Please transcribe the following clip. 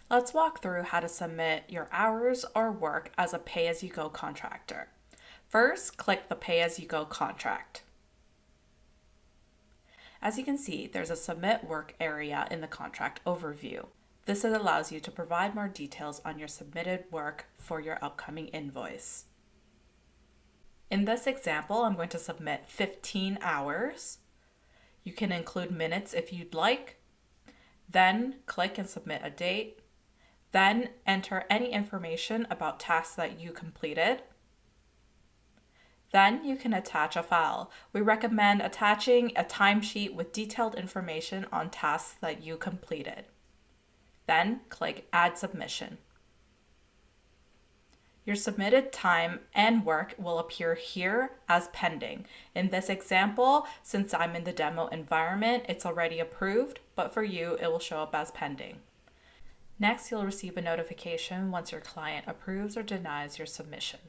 Let's walk through how to submit your hours or work as a pay-as-you-go contractor. First, click the pay-as-you-go contract. As you can see, there's a Submit Work area in the contract overview. This allows you to provide more details on your submitted work for your upcoming invoice. In this example, I'm going to submit 15 hours. You can include minutes if you'd like. Then click and submit a date. Then enter any information about tasks that you completed. Then you can attach a file. We recommend attaching a timesheet with detailed information on tasks that you completed. Then click Add Submission. Your submitted time and work will appear here as pending. In this example, since I'm in the demo environment, it's already approved, but for you, it will show up as pending. Next, you'll receive a notification once your client approves or denies your submission.